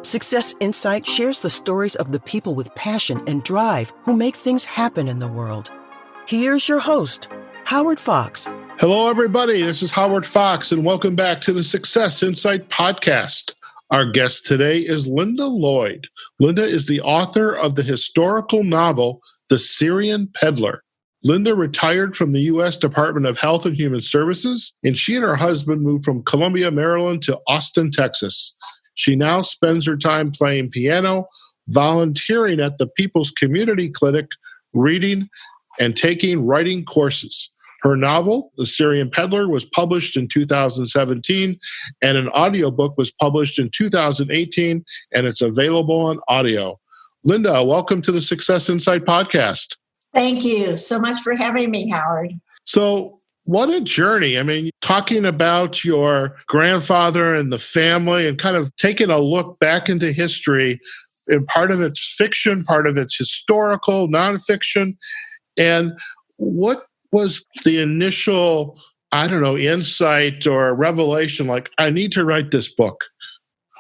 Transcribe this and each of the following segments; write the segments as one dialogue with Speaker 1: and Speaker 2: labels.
Speaker 1: Success Insight shares the stories of the people with passion and drive who make things happen in the world. Here's your host, Howard Fox.
Speaker 2: Hello, everybody. This is Howard Fox, and welcome back to the Success Insight podcast. Our guest today is Linda Lloyd. Linda is the author of the historical novel, The Syrian Peddler. Linda retired from the U.S. Department of Health and Human Services, and she and her husband moved from Columbia, Maryland to Austin, Texas. She now spends her time playing piano, volunteering at the People's Community Clinic, reading, and taking writing courses. Her novel, The Syrian Peddler, was published in 2017, and an audiobook was published in 2018, and it's available on audio. Linda, welcome to the Success Insight podcast.
Speaker 3: Thank you so much for having me, Howard.
Speaker 2: So, what a journey. I mean, talking about your grandfather and the family and kind of taking a look back into history, and part of it's fiction, part of it's historical, nonfiction. And what was the initial, insight or revelation, like, I need to write this book?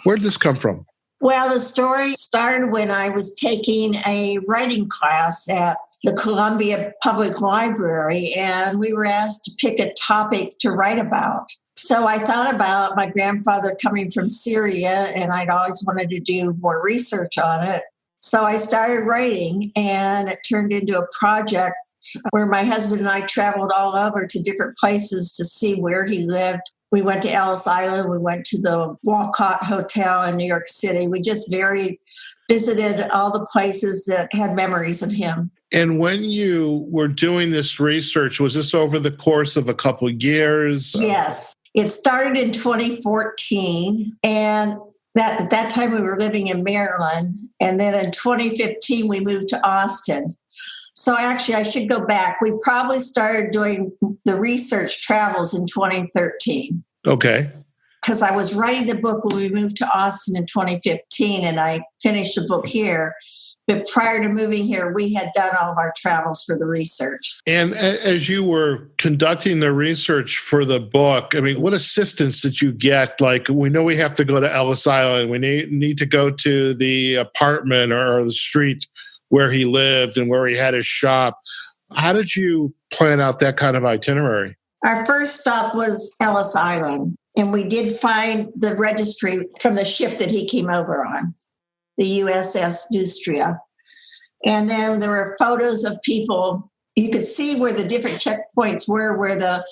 Speaker 2: Where did this come from?
Speaker 3: Well, the story started when I was taking a writing class at the Columbia Public Library, and we were asked to pick a topic to write about. So I thought about my grandfather coming from Syria, and I'd always wanted to do more research on it. So I started writing, and it turned into a project where my husband and I traveled all over to different places to see where he lived. We went to Ellis Island. We went to the Walcott Hotel in New York City. We just visited all the places that had memories of him.
Speaker 2: And when you were doing this research, was this over the course of a couple of years?
Speaker 3: Yes. It started in 2014. And at that time, we were living in Maryland. And then in 2015, we moved to Austin. So actually, I should go back. We probably started doing the research travels in 2013.
Speaker 2: Okay.
Speaker 3: Because I was writing the book when we moved to Austin in 2015, and I finished the book here. But prior to moving here, we had done all of our travels for the research.
Speaker 2: And as you were conducting the research for the book, I mean, what assistance did you get? Like, we know we have to go to Ellis Island. We need to go to the apartment or the street where he lived and where he had his shop. How did you plan out that kind of itinerary?
Speaker 3: Our first stop was Ellis Island, and we did find the registry from the ship that he came over on, the USS Neustria. And then there were photos of people. You could see where the different checkpoints were, where the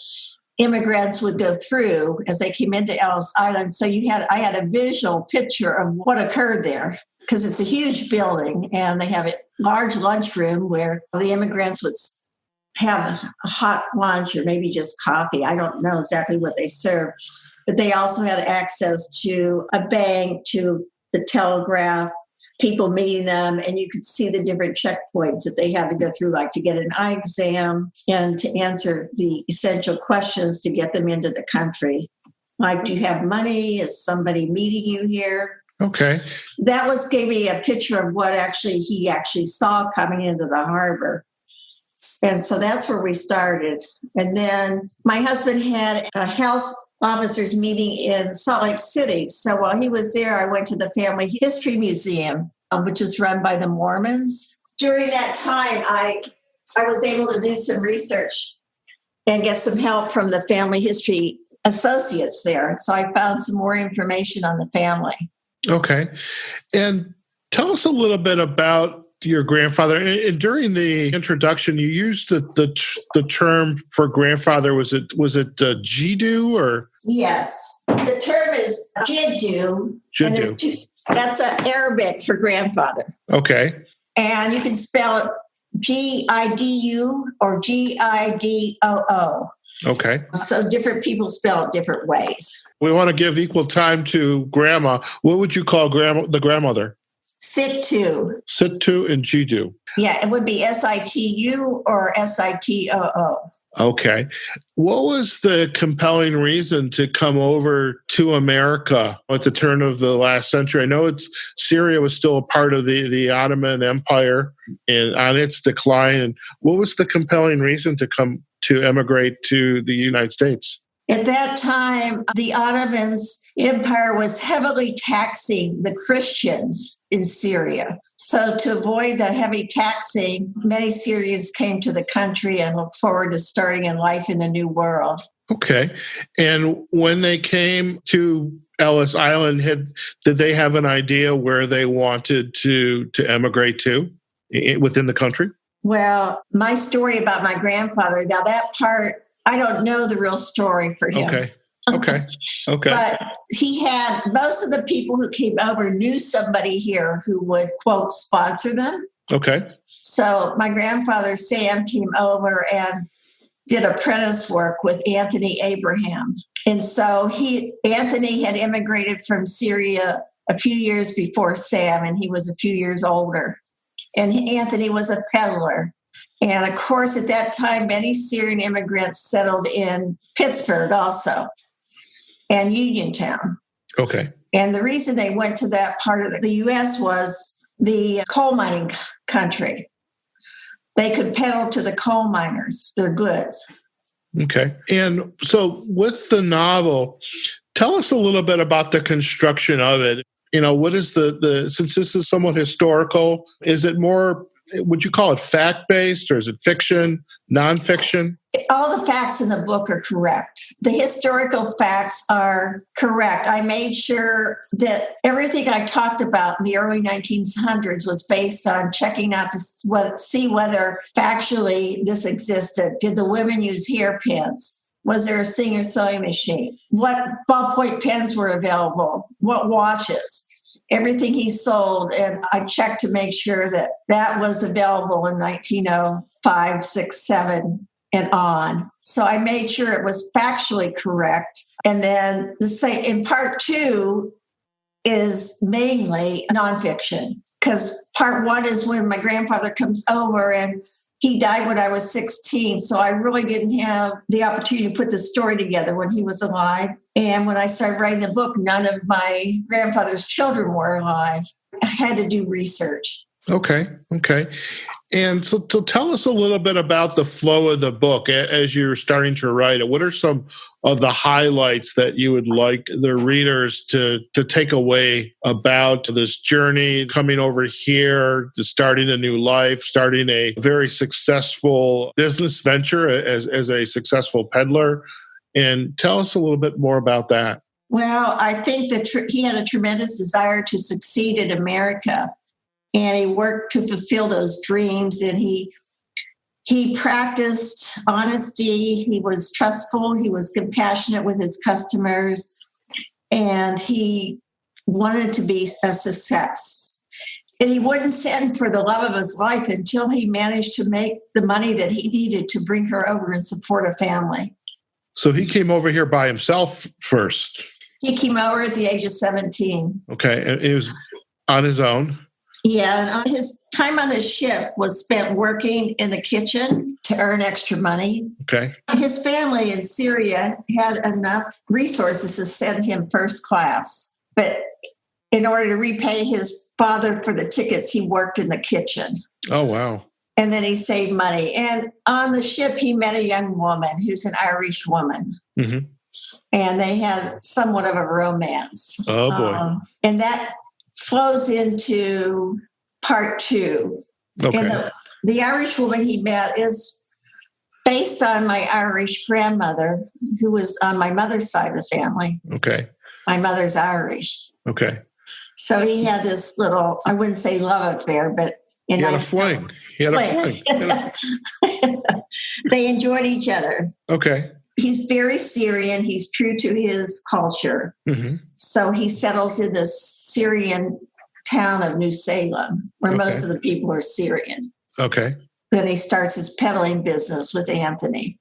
Speaker 3: immigrants would go through as they came into Ellis Island. So I had a visual picture of what occurred there, because it's a huge building, and they have a large lunchroom where the immigrants would have a hot lunch or maybe just coffee. I don't know exactly what they serve, but they also had access to a bank, to the telegraph, people meeting them, and you could see the different checkpoints that they had to go through, like to get an eye exam and to answer the essential questions to get them into the country. Like, do you have money? Is somebody meeting you here?
Speaker 2: Okay.
Speaker 3: That gave me a picture of what he saw coming into the harbor. And so that's where we started. And then my husband had a health officers meeting in Salt Lake City. So while he was there, I went to the Family History Museum, which is run by the Mormons. During that time, I was able to do some research and get some help from the Family History associates there. So I found some more information on the family.
Speaker 2: Okay. And tell us a little bit about your grandfather. And during the introduction, you used the term for grandfather. Was it Jiddu or? Yes.
Speaker 3: The term is Jiddu.
Speaker 2: Jiddu.
Speaker 3: That's Arabic for grandfather.
Speaker 2: Okay.
Speaker 3: And you can spell it G-I-D-U or G-I-D-O-O.
Speaker 2: Okay.
Speaker 3: So different people spell it different ways.
Speaker 2: We want to give equal time to grandma. What would you call the grandmother?
Speaker 3: Situ.
Speaker 2: Situ and Jiddu.
Speaker 3: Yeah, it would be S-I-T-U or S-I-T-O-O.
Speaker 2: Okay. What was the compelling reason to come over to America at the turn of the last century? I know Syria was still a part of the Ottoman Empire and on its decline. And what was the compelling reason to emigrate to the United States?
Speaker 3: At that time, the Ottoman Empire was heavily taxing the Christians in Syria. So to avoid the heavy taxing, many Syrians came to the country and looked forward to starting a life in the New World.
Speaker 2: Okay. And when they came to Ellis Island, did they have an idea where they wanted to emigrate to within the country?
Speaker 3: Well, my story about my grandfather, now that part, I don't know the real story for him.
Speaker 2: Okay.
Speaker 3: But he had, most of the people who came over knew somebody here who would, quote, sponsor them.
Speaker 2: Okay.
Speaker 3: So my grandfather, Sam, came over and did apprentice work with Anthony Abraham. And so Anthony had immigrated from Syria a few years before Sam, and he was a few years older. And Anthony was a peddler. And of course, at that time, many Syrian immigrants settled in Pittsburgh also, and Uniontown.
Speaker 2: Okay.
Speaker 3: And the reason they went to that part of the U.S. was the coal mining country. They could peddle to the coal miners their goods.
Speaker 2: Okay. And so with the novel, tell us a little bit about the construction of it. What is since this is somewhat historical, is it more, would you call it fact-based, or is it fiction, nonfiction?
Speaker 3: All the facts in the book are correct. The historical facts are correct. I made sure that everything I talked about in the early 1900s was based on checking out to see whether factually this existed. Did the women use hairpins? Was there a Singer sewing machine? What ballpoint pens were available? What watches? Everything he sold, and I checked to make sure that was available in 1905, 6, 7, and on. So I made sure it was factually correct. And then in part 2 is mainly nonfiction, because part 1 is when my grandfather comes over, and he died when I was 16. So I really didn't have the opportunity to put the story together when he was alive. And when I started writing the book, none of my grandfather's children were alive. I had to do research.
Speaker 2: Okay. And so tell us a little bit about the flow of the book as you're starting to write it. What are some of the highlights that you would like the readers to take away about this journey, coming over here, to starting a new life, starting a very successful business venture as a successful peddler? And tell us a little bit more about that.
Speaker 3: Well, I think that he had a tremendous desire to succeed in America. And he worked to fulfill those dreams, and he practiced honesty. He was trustful. He was compassionate with his customers, and he wanted to be a success. And he wouldn't send for the love of his life until he managed to make the money that he needed to bring her over and support a family.
Speaker 2: So he came over here by himself first?
Speaker 3: He came over at the age of 17.
Speaker 2: Okay, and he was on his own?
Speaker 3: Yeah, and his time on the ship was spent working in the kitchen to earn extra money.
Speaker 2: Okay.
Speaker 3: His family in Syria had enough resources to send him first class. But in order to repay his father for the tickets, he worked in the kitchen.
Speaker 2: Oh, wow.
Speaker 3: And then he saved money. And on the ship, he met a young woman who's an Irish woman. Mm-hmm. And they had somewhat of a romance.
Speaker 2: Oh, boy.
Speaker 3: And that flows into part 2.
Speaker 2: Okay.
Speaker 3: And the Irish woman he met is based on my Irish grandmother, who was on my mother's side of the family.
Speaker 2: Okay.
Speaker 3: My mother's Irish.
Speaker 2: Okay.
Speaker 3: So he had this little, I wouldn't say love affair, but
Speaker 2: he had a fling.
Speaker 3: They enjoyed each other.
Speaker 2: Okay.
Speaker 3: He's very Syrian. He's true to his culture. Mm-hmm. So he settles in the Syrian town of New Salem, where most of the people are Syrian.
Speaker 2: Okay.
Speaker 3: Then he starts his peddling business with Anthony,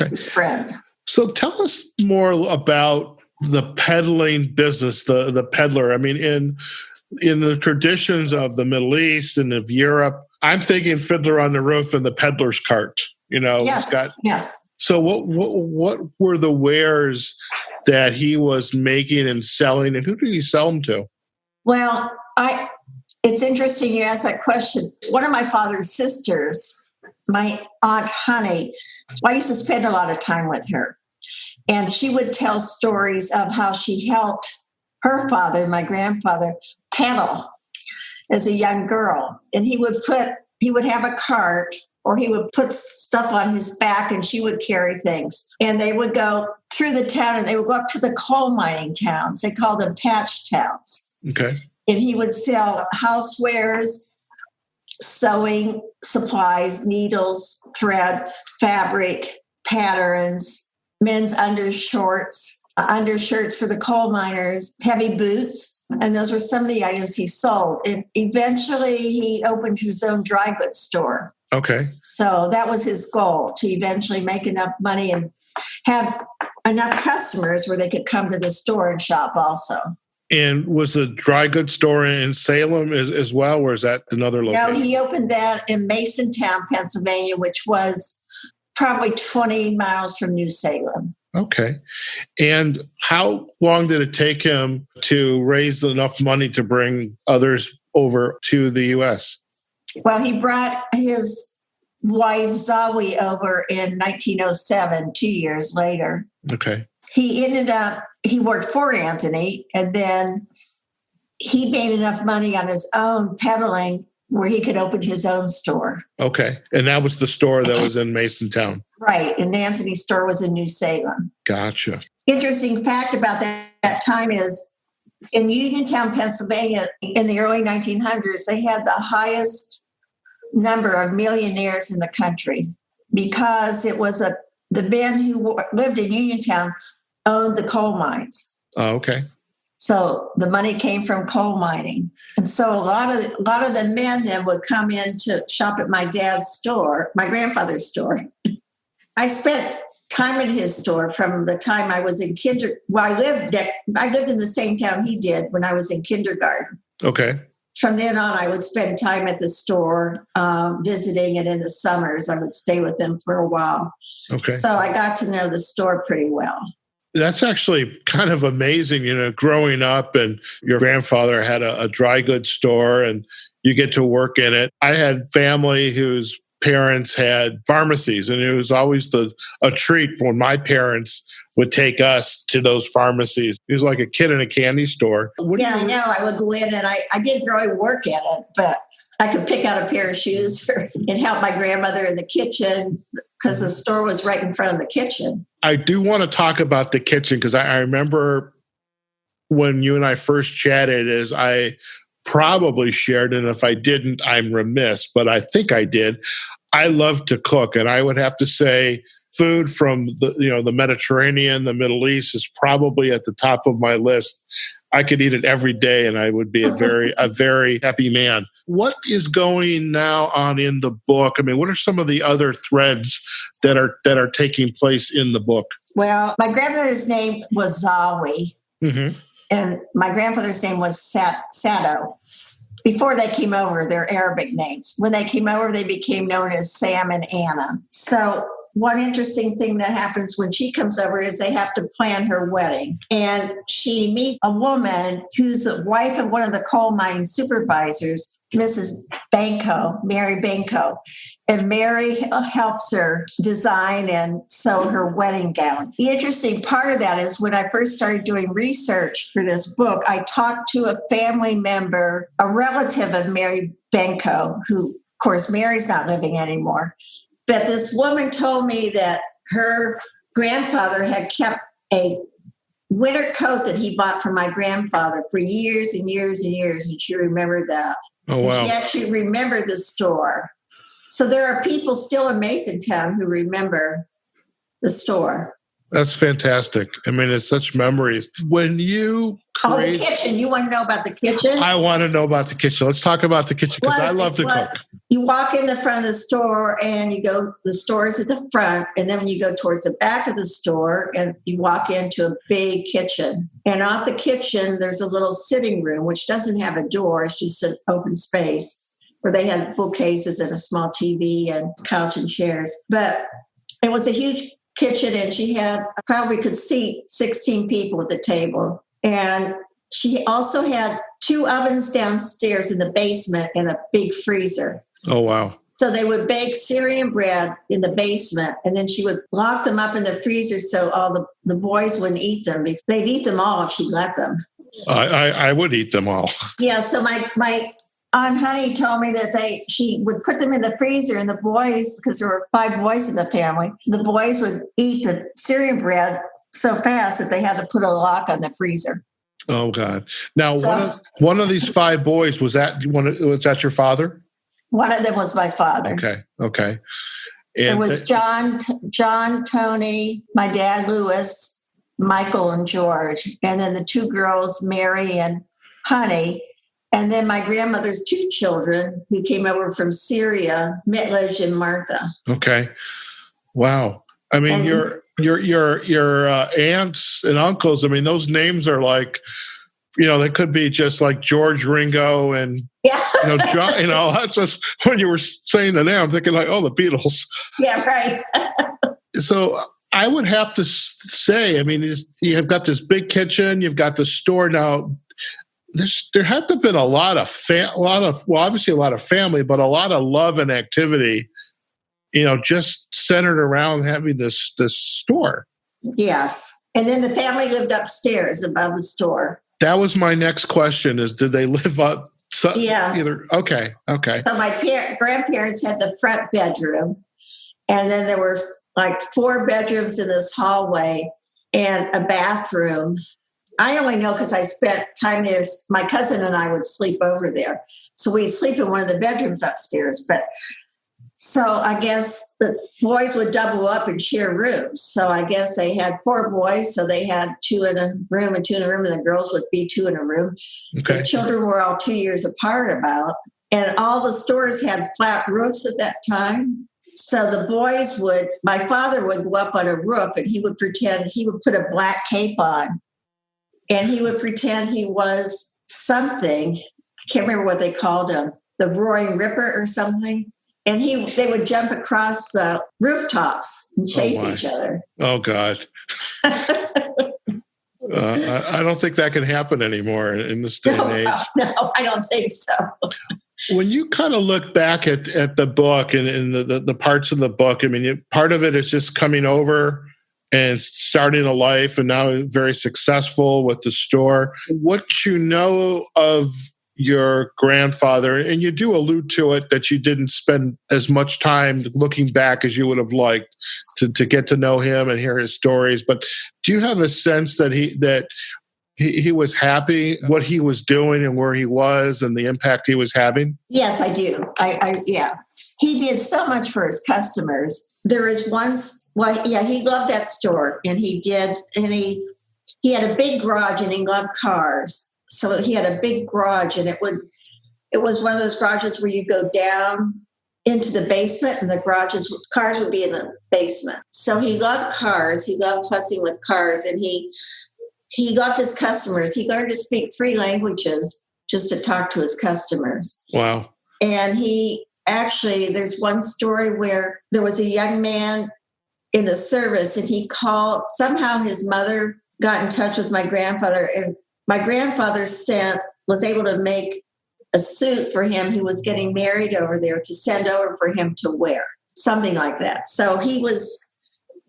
Speaker 3: his friend.
Speaker 2: So tell us more about the peddling business, the peddler. I mean, in the traditions of the Middle East and of Europe, I'm thinking Fiddler on the Roof and the peddler's cart.
Speaker 3: Yes.
Speaker 2: So what were the wares that he was making and selling, and who did he sell them to?
Speaker 3: Well, it's interesting you ask that question. One of my father's sisters, my Aunt Honey, I used to spend a lot of time with her. And she would tell stories of how she helped her father, my grandfather, pedal as a young girl. And he would have a cart, or he would put stuff on his back and she would carry things. And they would go through the town and they would go up to the coal mining towns. They called them patch towns.
Speaker 2: Okay.
Speaker 3: And he would sell housewares, sewing supplies, needles, thread, fabric, patterns, men's undershirts for the coal miners, heavy boots. And those were some of the items he sold. And eventually he opened his own dry goods store.
Speaker 2: Okay.
Speaker 3: So that was his goal, to eventually make enough money and have enough customers where they could come to the store and shop also.
Speaker 2: And was the dry goods store in Salem as well, or is that another location?
Speaker 3: No, he opened that in Masontown, Pennsylvania, which was probably 20 miles from New Salem.
Speaker 2: Okay. And how long did it take him to raise enough money to bring others over to the U.S.?
Speaker 3: Well, he brought his wife, Zawi, over in 1907, 2 years later.
Speaker 2: Okay.
Speaker 3: He worked for Anthony, and then he made enough money on his own peddling where he could open his own store.
Speaker 2: Okay. And that was the store that was in Masontown.
Speaker 3: Right. And the Anthony store was in New Salem.
Speaker 2: Gotcha.
Speaker 3: Interesting fact about that time is in Uniontown, Pennsylvania, in the early 1900s, they had the highest number of millionaires in the country because it was the men who lived in Uniontown owned the coal mines.
Speaker 2: Oh, okay.
Speaker 3: So the money came from coal mining. And so a lot of the men then would come in to shop at my dad's store, my grandfather's store. I spent time at his store from the time I was in kindergarten. Well, I lived in the same town he did when I was in kindergarten.
Speaker 2: Okay.
Speaker 3: From then on, I would spend time at the store visiting, and in the summers, I would stay with them for a while.
Speaker 2: Okay.
Speaker 3: So I got to know the store pretty well.
Speaker 2: That's actually kind of amazing, growing up and your grandfather had a dry goods store and you get to work in it. I had family whose parents had pharmacies, and it was always a treat when my parents would take us to those pharmacies. It was like a kid in a candy store.
Speaker 3: I know. I would go in, and I didn't really work at it, but I could pick out a pair of shoes and help my grandmother in the kitchen because the store was right in front of the kitchen.
Speaker 2: I do want to talk about the kitchen because I remember when you and I first chatted, as I probably shared, and if I didn't, I'm remiss, but I think I did. I love to cook, and I would have to say food from the Mediterranean, the Middle East is probably at the top of my list. I could eat it every day, and I would be a very happy man. What is going now on in the book? I mean, what are some of the other threads that are taking place in the book?
Speaker 3: Well, my grandmother's name was Zawi,
Speaker 2: Mm-hmm.
Speaker 3: and my grandfather's name was Sado. Before they came over, they're Arabic names. When they came over, they became known as Sam and Anna. So one interesting thing that happens when she comes over is they have to plan her wedding. And she meets a woman who's the wife of one of the coal mining supervisors, Mrs. Banco, Mary Banco. And Mary helps her design and sew her wedding gown. The interesting part of that is when I first started doing research for this book, I talked to a family member, a relative of Mary Banco, who, of course, Mary's not living anymore. But this woman told me that her grandfather had kept a winter coat that he bought for my grandfather for years and years and years, and she remembered that.
Speaker 2: Oh, wow.
Speaker 3: And she actually remembered the store. So there are people still in Masontown who remember the store.
Speaker 2: That's fantastic. I mean, it's such memories. When you
Speaker 3: the kitchen. You want to know about the kitchen?
Speaker 2: I want to know about the kitchen. Let's talk about the kitchen because I love to cook.
Speaker 3: You walk in the front of the store and the store is at the front. And then when you go towards the back of the store and you walk into a big kitchen. And off the kitchen, there's a little sitting room, which doesn't have a door. It's just an open space where they had bookcases and a small TV and couch and chairs. But it was a huge kitchen, and she had probably could seat 16 people at the table. And she also had 2 ovens downstairs in the basement and a big freezer.
Speaker 2: Oh, wow.
Speaker 3: So they would bake Syrian bread in the basement, and then she would lock them up in the freezer so all the boys wouldn't eat them. They'd eat them all if she let them.
Speaker 2: I would eat them all.
Speaker 3: Yeah, so my Aunt Honey told me that she would put them in the freezer, and the boys, because there were 5 boys in the family, the boys would eat the Syrian bread so fast that they had to put a lock on the freezer.
Speaker 2: Oh God! Now, one of these 5 boys, was that your father?
Speaker 3: One of them was my father.
Speaker 2: Okay.
Speaker 3: And it was John, Tony, my dad, Louis, Michael, and George, and then the 2 girls, Mary and Honey, and then my grandmother's 2 children who came over from Syria, Mitlaj and Martha.
Speaker 2: Okay. Wow. I mean, your aunts and uncles. I mean, those names are like, they could be just like George, Ringo, and John. That's just when you were saying the name, I'm thinking like, the Beatles. Yeah, right. So I would have to say, I mean, you have got this big kitchen, you've got the store now. There had to have been a lot of obviously a lot of family, but a lot of love and activity. Just centered around having this store.
Speaker 3: Yes. And then the family lived upstairs above the store.
Speaker 2: That was my next question is, did they live up? Okay.
Speaker 3: So my grandparents had the front bedroom, and then there were like 4 bedrooms in this hallway and a bathroom. I only know because I spent time there. My cousin and I would sleep over there. So we'd sleep in one of the bedrooms upstairs, so I guess the boys would double up and share rooms. So I guess they had 4 boys, so they had 2 in a room and 2 in a room, and the girls would be 2 in a room. Okay. The children were all 2 years apart and all the stores had flat roofs at that time. So the boys my father would go up on a roof, and he would put a black cape on, and he would pretend he was something. I can't remember what they called him, the Roaring Ripper or something. And they would jump across the rooftops and chase each other.
Speaker 2: Oh, God. I don't think that can happen anymore in this day and age.
Speaker 3: No, I don't think so.
Speaker 2: When you kind of look back at the book and the parts of the book, I mean, part of it is just coming over and starting a life and now very successful with the store. What you know of your grandfather, and you do allude to it that you didn't spend as much time looking back as you would have liked to get to know him and hear his stories. But do you have a sense that he was happy what he was doing and where he was and the impact he was having?
Speaker 3: Yes, I do. Yeah. He did so much for his customers. There is he loved that store, and he had a big garage, and he loved cars. So he had a big garage, and it was one of those garages where you go down into the basement, and cars would be in the basement. So he loved cars. He loved fussing with cars, and he loved his customers. He learned to speak 3 languages just to talk to his customers.
Speaker 2: Wow.
Speaker 3: And there's one story where there was a young man in the service, and he called. Somehow his mother got in touch with my grandfather, and my grandfather was able to make a suit for him. He was getting married over there to send over for him to wear, something like that. So he was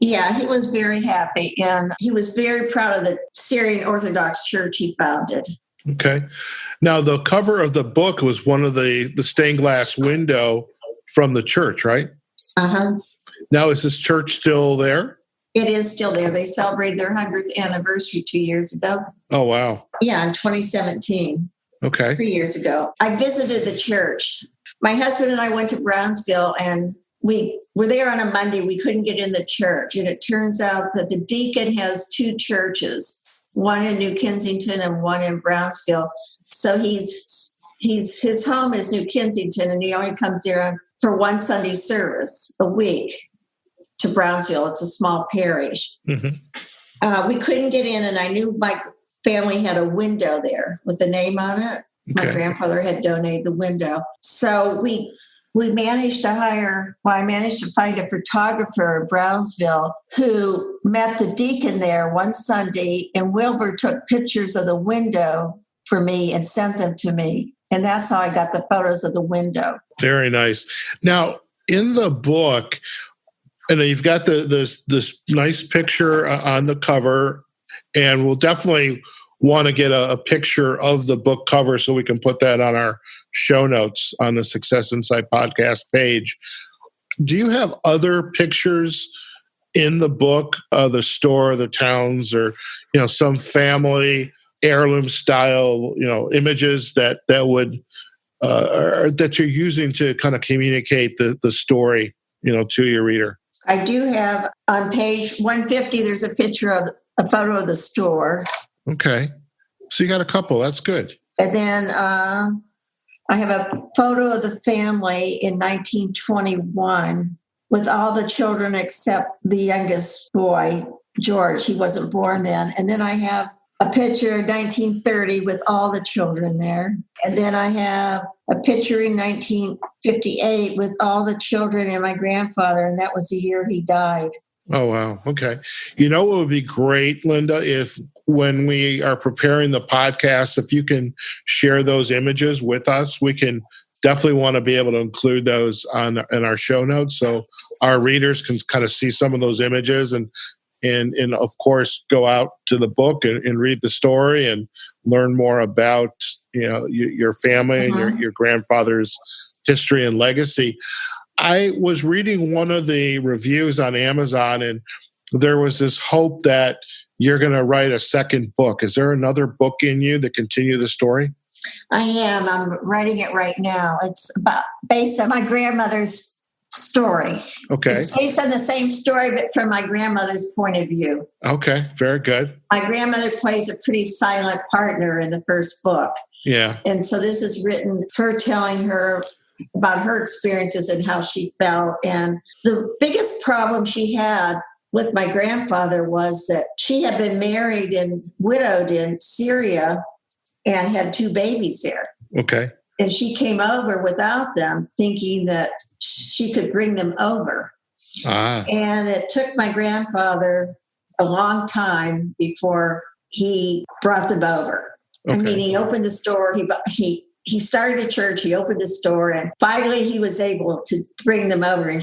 Speaker 3: very happy, and he was very proud of the Syrian Orthodox Church he founded.
Speaker 2: Okay. Now, the cover of the book was one of the stained glass window from the church, right?
Speaker 3: Uh-huh.
Speaker 2: Now, is this church still there?
Speaker 3: It is still there. They celebrated their 100th anniversary 2 years ago.
Speaker 2: Oh, wow.
Speaker 3: Yeah, in 2017.
Speaker 2: Okay.
Speaker 3: 3 years ago. I visited the church. My husband and I went to Brownsville, and we were there on a Monday. We couldn't get in the church. And it turns out that the deacon has 2 churches, one in New Kensington and one in Brownsville. So his home is New Kensington, and he only comes there for one Sunday service a week to Brownsville. It's a small parish. Mm-hmm. We couldn't get in, and I knew my family had a window there with a name on it. Okay. My grandfather had donated the window. So we managed to I managed to find a photographer in Brownsville who met the deacon there one Sunday, and Wilbur took pictures of the window for me and sent them to me. And that's how I got the photos of the window.
Speaker 2: Very nice. Now, in the book, and you've got this nice picture on the cover, and we'll definitely want to get a picture of the book cover so we can put that on our show notes on the Success Insight podcast page. Do you have other pictures in the book of the store, the towns, or some family heirloom style images that would that you're using to kind of communicate the story to your reader?
Speaker 3: I do have on page 150, there's a picture of a photo of the store.
Speaker 2: Okay. So you got a couple. That's good.
Speaker 3: And then I have a photo of the family in 1921 with all the children except the youngest boy, George. He wasn't born then. And then I have a picture of 1930 with all the children there. And then I have a picture in 1958 with all the children and my grandfather, and that was the year he died.
Speaker 2: Oh, wow. Okay. It would be great, Linda, if when we are preparing the podcast, if you can share those images with us, we can definitely want to be able to include those in our show notes so our readers can kind of see some of those images and of course go out to the book and read the story and learn more about your family and your grandfather's history and legacy. I was reading one of the reviews on Amazon, and there was this hope that you're going to write a second book. Is there another book in you to continue the story?
Speaker 3: I am. I'm writing it right now. It's based on my grandmother's story.
Speaker 2: Okay.
Speaker 3: It's based on the same story, but from my grandmother's point of view.
Speaker 2: Okay. Very good.
Speaker 3: My grandmother plays a pretty silent partner in the first book.
Speaker 2: Yeah.
Speaker 3: And so this is written, her telling her about her experiences and how she felt. And the biggest problem she had with my grandfather was that she had been married and widowed in Syria and had 2 babies there.
Speaker 2: Okay.
Speaker 3: And she came over without them, thinking that she could bring them over. And it took my grandfather a long time before he brought them over. Okay. I mean, he opened the store, he started a church, he opened the store, and finally he was able to bring them over. And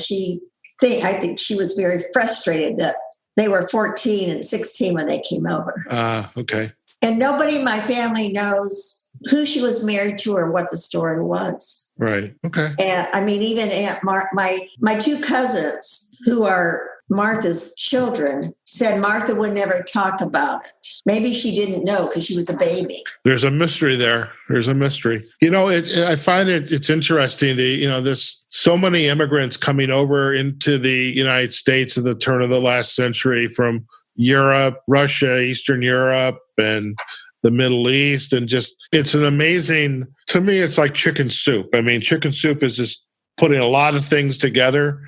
Speaker 3: I think she was very frustrated that they were 14 and 16 when they came over.
Speaker 2: Okay.
Speaker 3: And nobody in my family knows who she was married to or what the story was.
Speaker 2: Right. Okay.
Speaker 3: And I mean, even Aunt my 2 cousins, who are Martha's children, said Martha would never talk about it. Maybe she didn't know because she was a baby.
Speaker 2: There's a mystery there. There's a mystery. I find it's interesting. There's so many immigrants coming over into the United States at the turn of the last century from Europe, Russia, Eastern Europe, and the Middle East. And it's an amazing, to me, it's like chicken soup. I mean, chicken soup is just putting a lot of things together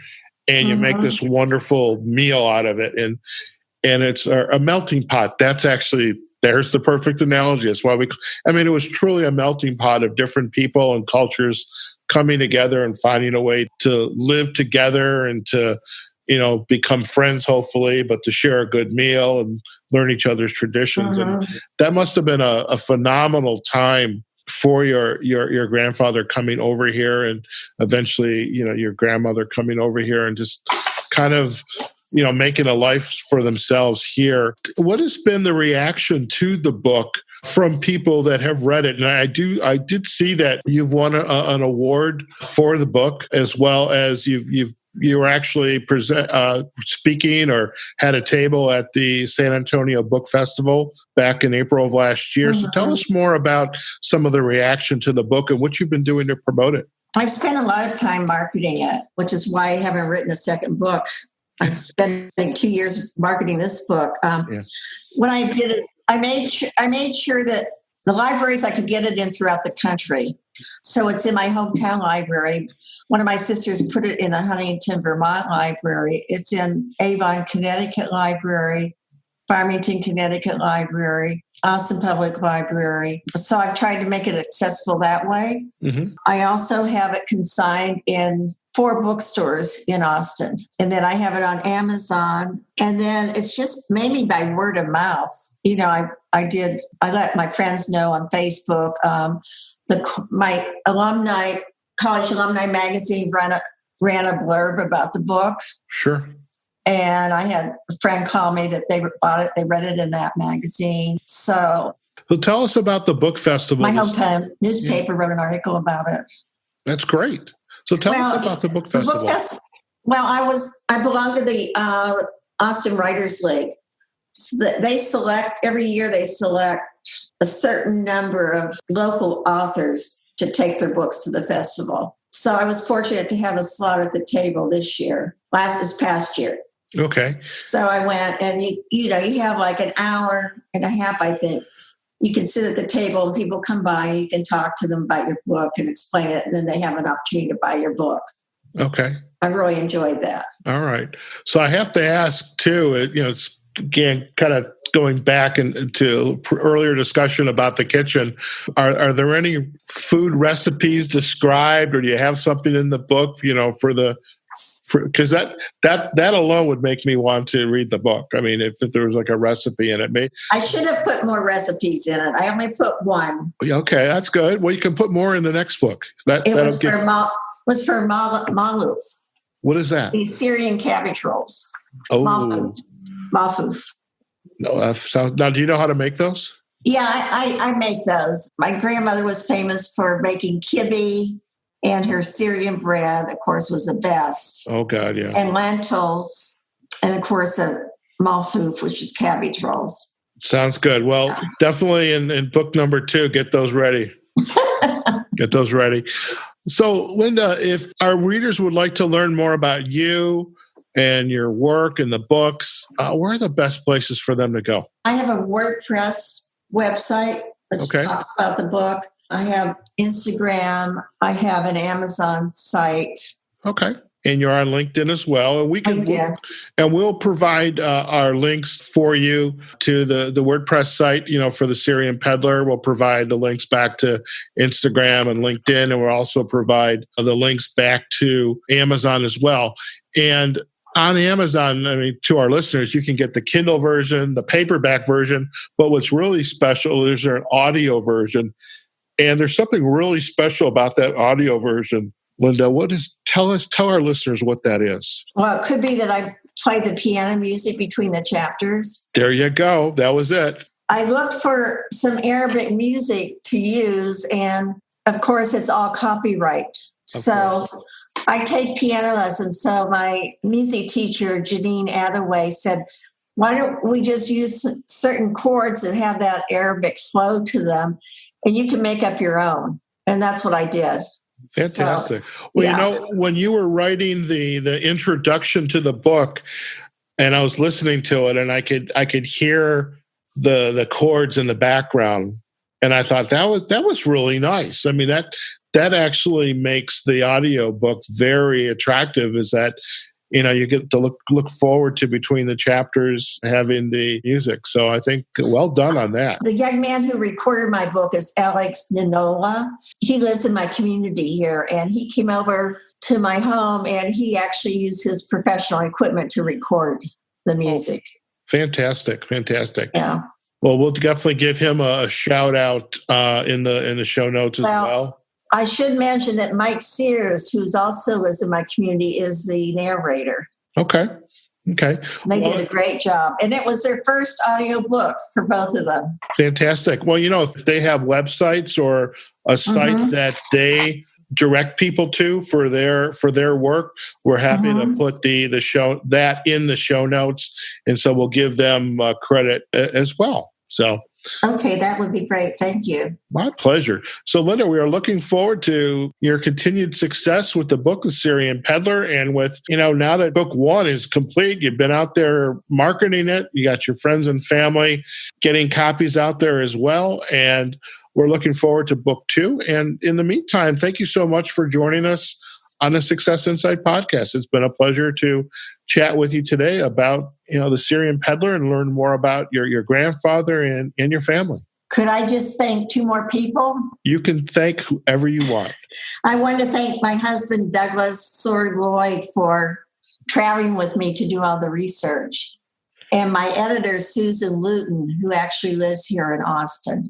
Speaker 2: and you make this wonderful meal out of it. And it's a melting pot. There's the perfect analogy. That's why it was truly a melting pot of different people and cultures coming together and finding a way to live together and to, become friends, hopefully, but to share a good meal and learn each other's traditions. And that must have been a phenomenal time for your grandfather coming over here and eventually, your grandmother coming over here and just kind of, making a life for themselves here. What has been the reaction to the book from people that have read it? And I did see that you've won an award for the book, as well as you were actually speaking or had a table at the San Antonio Book Festival back in April of last year. So tell us more about some of the reaction to the book and what you've been doing to promote it.
Speaker 3: I've spent a lot of time marketing it, which is why I haven't written a second book. I'm spending 2 years marketing this book. What I did is I made sure that the libraries I could get it in throughout the country. So it's in my hometown library. One of my sisters put it in the Huntington, Vermont library. It's in Avon, Connecticut library, Farmington, Connecticut library, Austin Public Library. So I've tried to make it accessible that way. I also have it consigned in 4 bookstores in Austin. And then I have it on Amazon. And then it's just mainly by word of mouth. I let my friends know on Facebook. my college alumni magazine ran a blurb about the book.
Speaker 2: Sure.
Speaker 3: And I had a friend call me that they bought it. They read it in that magazine. So
Speaker 2: tell us about the book festival.
Speaker 3: My hometown newspaper wrote an article about it.
Speaker 2: That's great. So tell us about the book festival.
Speaker 3: I belong to the Austin Writers League. So every year they select a certain number of local authors to take their books to the festival. So I was fortunate to have a slot at the table this past year.
Speaker 2: Okay.
Speaker 3: So I went, and you have like an hour and a half, I think. You can sit at the table and people come by and you can talk to them about your book and explain it. And then they have an opportunity to buy your book.
Speaker 2: Okay.
Speaker 3: I really enjoyed that.
Speaker 2: All right. So I have to ask too, it's again, kind of going back into earlier discussion about the kitchen. Are there any food recipes described, or do you have something in the book, because that alone would make me want to read the book. I mean, if there was like a recipe in it,
Speaker 3: I should have put more recipes in it. I only put one.
Speaker 2: Okay, that's good. Well, you can put more in the next book.
Speaker 3: It was for maluf.
Speaker 2: What is that?
Speaker 3: The Syrian cabbage rolls.
Speaker 2: Oh,
Speaker 3: malfuf.
Speaker 2: No, now, do you know how to make those?
Speaker 3: Yeah, I make those. My grandmother was famous for making kibbe. And her Syrian bread, of course, was the best.
Speaker 2: Oh, God, yeah.
Speaker 3: And lentils. And, of course, a malfuf, which is cabbage rolls.
Speaker 2: Sounds good. Well, definitely in book number 2, get those ready. Get those ready. So, Linda, if our readers would like to learn more about you and your work and the books, where are the best places for them to go? I
Speaker 3: have a WordPress website which talks about the book. I have Instagram. I have an Amazon site.
Speaker 2: Okay. And you're on LinkedIn as well. And we'll provide our links for you to the WordPress site, for the Syrian Peddler. We'll provide the links back to Instagram and LinkedIn, and we'll also provide the links back to Amazon as well. And on Amazon, to our listeners, you can get the Kindle version, the paperback version, but what's really special is there's an audio version. And there's something really special about that audio version. Linda, tell our listeners what that is.
Speaker 3: Well, it could be that I play the piano music between the chapters.
Speaker 2: There you go. That was it.
Speaker 3: I looked for some Arabic music to use, and of course, it's all copyright. So I take piano lessons. So my music teacher, Janine Attaway, said, why don't we just use certain chords that have that Arabic flow to them, and you can make up your own. And that's what I did.
Speaker 2: Fantastic. When you were writing the introduction to the book, and I was listening to it, and I could hear the chords in the background, and I thought that was really nice. I mean, that actually makes the audio book very attractive. Is that you get to look forward to between the chapters having the music. So I think well done on that.
Speaker 3: The young man who recorded my book is Alex Ninola. He lives in my community here, and he came over to my home, and he actually used his professional equipment to record the music.
Speaker 2: Fantastic.
Speaker 3: Yeah.
Speaker 2: Well, we'll definitely give him a shout out in the show notes as well.
Speaker 3: I should mention that Mike Sears, who's also lives in my community, is the narrator.
Speaker 2: Okay. They
Speaker 3: did a great job. And it was their first audio book for both of them.
Speaker 2: Fantastic. Well, if they have websites or a site that they direct people to for their work, we're happy to put the show that in the show notes. And so we'll give them credit as well. So
Speaker 3: okay, that would be great. Thank you.
Speaker 2: My pleasure. So, Linda, we are looking forward to your continued success with the book, The Syrian Peddler. And with, now that book 1 is complete, you've been out there marketing it. You got your friends and family getting copies out there as well. And we're looking forward to book 2. And in the meantime, thank you so much for joining us on the Success Insight podcast. It's been a pleasure to chat with you today about, the Syrian Peddler and learn more about your grandfather and your family.
Speaker 3: Could I just thank 2 more people?
Speaker 2: You can thank whoever you want.
Speaker 3: I want to thank my husband, Douglas Lloyd, for traveling with me to do all the research. And my editor, Susan Luton, who actually lives here in Austin.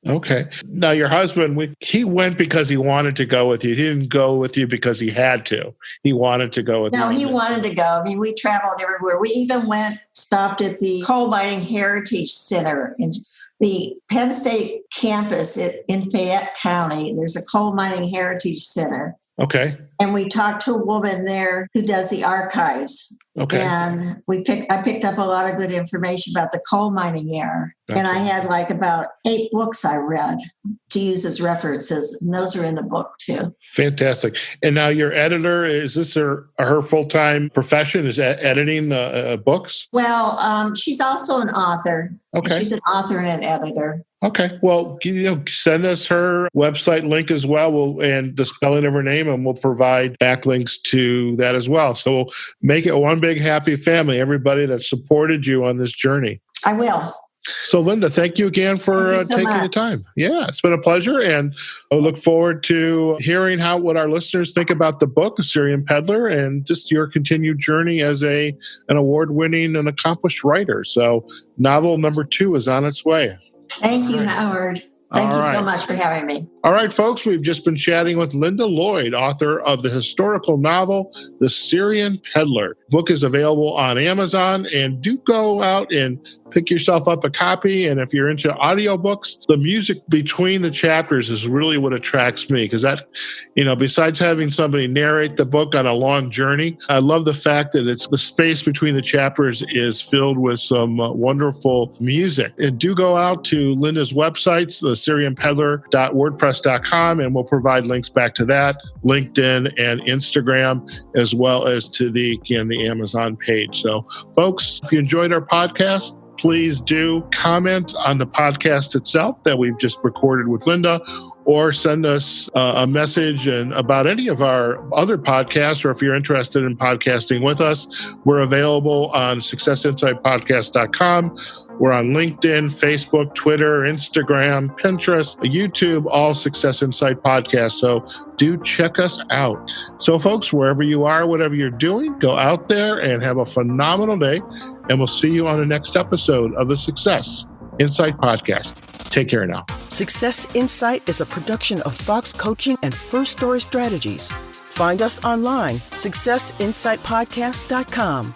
Speaker 2: Okay. Now, your husband, he went because he wanted to go with you. He didn't go with you because he had to. He wanted to go with you.
Speaker 3: No, he wanted to go. I mean, we traveled everywhere. We even stopped at the Coal Mining Heritage Center in the Penn State campus in Fayette County. There's a Coal Mining Heritage Center.
Speaker 2: Okay.
Speaker 3: And we talked to a woman there who does the archives.
Speaker 2: Okay.
Speaker 3: And I picked up a lot of good information about the coal mining era. Gotcha. And I had like about 8 books I read to use as references. And those are in the book too.
Speaker 2: Fantastic. And now your editor, is this her full-time profession? Is editing books?
Speaker 3: Well, she's also an author.
Speaker 2: Okay.
Speaker 3: She's an author and an editor.
Speaker 2: Okay. Well, send us her website link as well, and the spelling of her name, and we'll provide backlinks to that as well. So we'll make it one big happy family, everybody that supported you on this journey.
Speaker 3: I will.
Speaker 2: So, Linda, thank you again for taking the time. Yeah, it's been a pleasure, and I look forward to hearing what our listeners think about the book, The Syrian Peddler, and just your continued journey as an award-winning and accomplished writer. So, novel number 2 is on its way.
Speaker 3: Thank you, Howard. Thank you so much for having me.
Speaker 2: All right, folks, we've just been chatting with Linda Lloyd, author of the historical novel, The Syrian Peddler. The book is available on Amazon, and do go out and pick yourself up a copy. And if you're into audiobooks, the music between the chapters is really what attracts me, because that, besides having somebody narrate the book on a long journey, I love the fact that the space between the chapters is filled with some wonderful music. And do go out to Linda's websites, thesyrianpeddler.wordpress.com, and we'll provide links back to that, LinkedIn and Instagram, as well as to the Amazon page. So, folks, if you enjoyed our podcast, please do comment on the podcast itself that we've just recorded with Linda, or send us a message about any of our other podcasts, or if you're interested in podcasting with us, we're available on successinsightpodcast.com. We're on LinkedIn, Facebook, Twitter, Instagram, Pinterest, YouTube, all Success Insight Podcasts. So do check us out. So, folks, wherever you are, whatever you're doing, go out there and have a phenomenal day. And we'll see you on the next episode of the Success Insight Podcast. Take care now.
Speaker 1: Success Insight is a production of Fox Coaching and First Story Strategies. Find us online, successinsightpodcast.com.